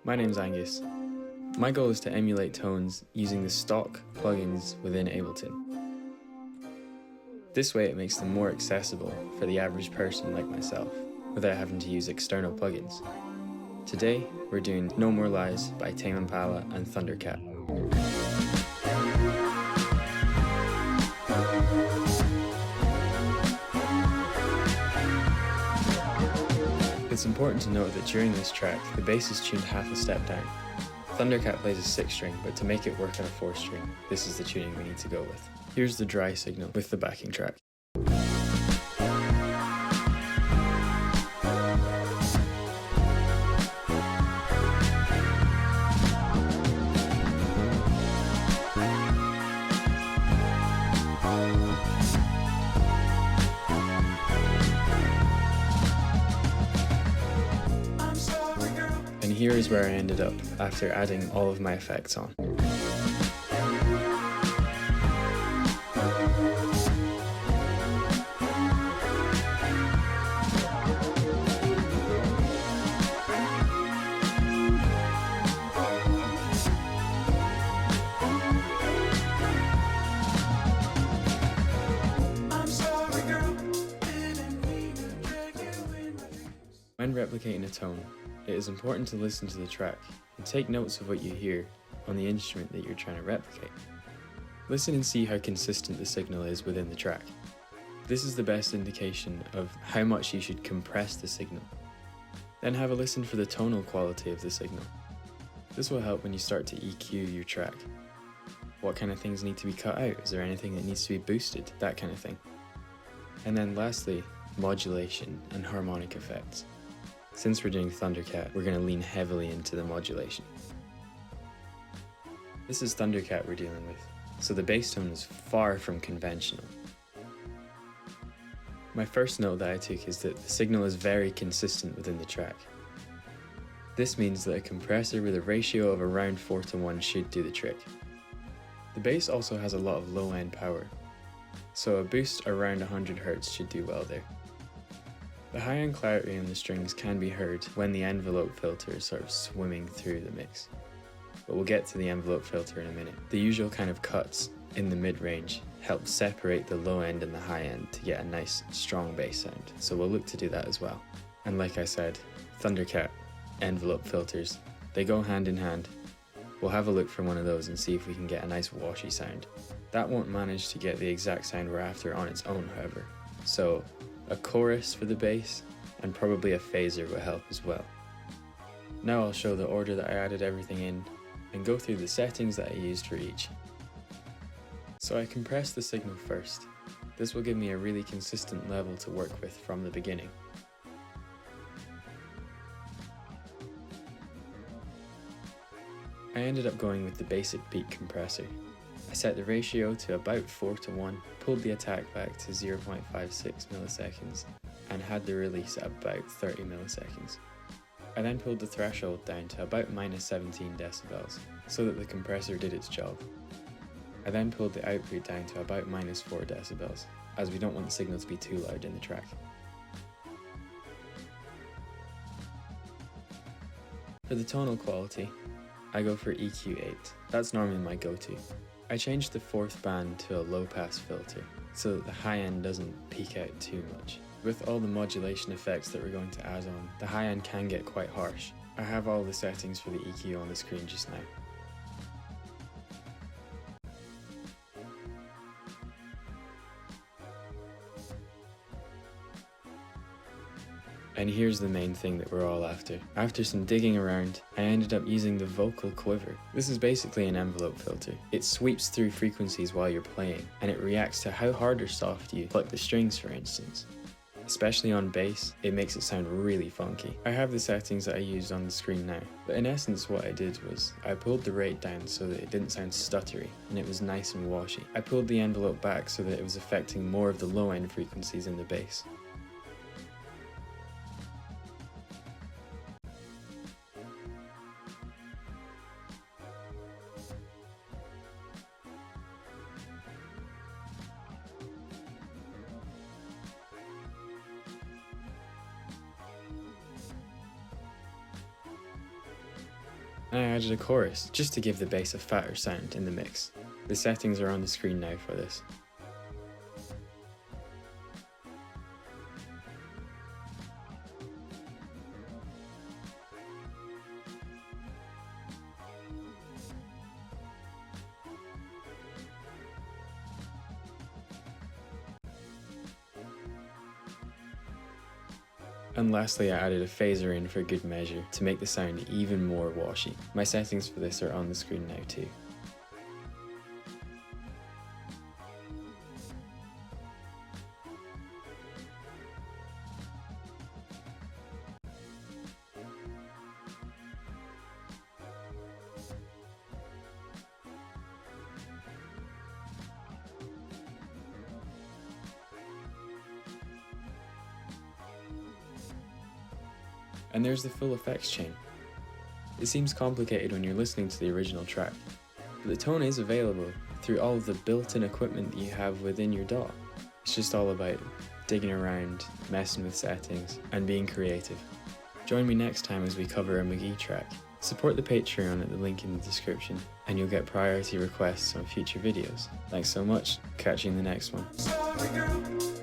My name's Angus. My goal is to emulate tones using the stock plugins within Ableton. This way it makes them more accessible for the average person like myself, without having to use external plugins. Today, we're doing No More Lies by Tame Impala and Thundercat. It's important to note that during this track, the bass is tuned half a step down. Thundercat plays a 6-string, but to make it work on a 4-string, this is the tuning we need to go with. Here's the dry signal with the backing track. And here is where I ended up after adding all of my effects on. When replicating a tone, it is important to listen to the track and take notes of what you hear on the instrument that you're trying to replicate. Listen and see how consistent the signal is within the track. This is the best indication of how much you should compress the signal. Then have a listen for the tonal quality of the signal. This will help when you start to EQ your track. What kind of things need to be cut out? Is there anything that needs to be boosted? That kind of thing. And then lastly, modulation and harmonic effects. Since we're doing Thundercat, we're going to lean heavily into the modulation. This is Thundercat we're dealing with, so the bass tone is far from conventional. My first note that I took is that the signal is very consistent within the track. This means that a compressor with a ratio of around 4:1 should do the trick. The bass also has a lot of low-end power, so a boost around 100 Hz should do well there. The high-end clarity on the strings can be heard when the envelope filter is sort of swimming through the mix. But we'll get to the envelope filter in a minute. The usual kind of cuts in the mid-range help separate the low end and the high end to get a nice strong bass sound, so we'll look to do that as well. And like I said, Thundercat, envelope filters, they go hand in hand. We'll have a look for one of those and see if we can get a nice washy sound. That won't manage to get the exact sound we're after on its own, however. So a chorus for the bass and probably a phaser will help as well. Now I'll show the order that I added everything in and go through the settings that I used for each. So I compressed the signal first. This will give me a really consistent level to work with from the beginning. I ended up going with the basic beat compressor. I set the ratio to about 4:1, pulled the attack back to 0.56 milliseconds, and had the release at about 30 milliseconds. I then pulled the threshold down to about -17 decibels, so that the compressor did its job. I then pulled the output down to about -4 decibels, as we don't want the signal to be too loud in the track. For the tonal quality, I go for EQ8. That's normally my go-to. I changed the 4th band to a low-pass filter, so that the high end doesn't peak out too much. With all the modulation effects that we're going to add on, the high end can get quite harsh. I have all the settings for the EQ on the screen just now. And here's the main thing that we're all after. After some digging around, I ended up using the vocal quiver. This is basically an envelope filter. It sweeps through frequencies while you're playing, and it reacts to how hard or soft you pluck the strings, for instance. Especially on bass, it makes it sound really funky. I have the settings that I used on the screen now, but in essence what I did was I pulled the rate down so that it didn't sound stuttery and it was nice and washy. I pulled the envelope back so that it was affecting more of the low end frequencies in the bass. and I added a chorus just to give the bass a fatter sound in the mix. The settings are on the screen now for this. And lastly, I added a phaser in for good measure to make the sound even more washy. My settings for this are on the screen now too. And there's the full effects chain. It seems complicated when you're listening to the original track, but the tone is available through all of the built-in equipment that you have within your DAW. It's just all about digging around, messing with settings, and being creative. Join me next time as we cover a McGee track. Support the Patreon at the link in the description, and you'll get priority requests on future videos. Thanks so much, catch you in the next one.